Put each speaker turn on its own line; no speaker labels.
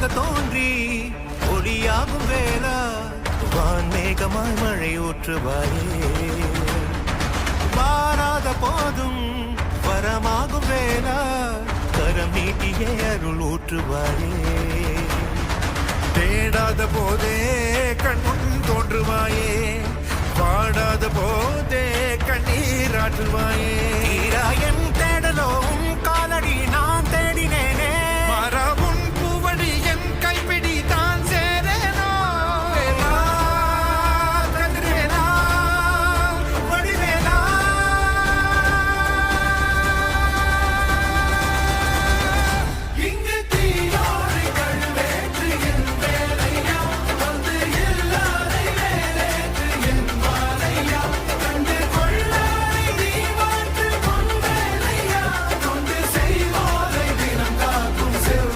ஒளியாக தோன்றி ஒளியாகும் வேளா வான்மேகமாய் மழை ஊற்றுவாயே வாராத போதும் வரமாகும் வேளா கரம் நீட்டியே அருள் ஊற்றுவாயே
தேடாத போதே கண்முன் தோன்றுவாயே பாடாத போதே கண்ணீராற்றுவாயே
என் தேடலோ காலடி நான்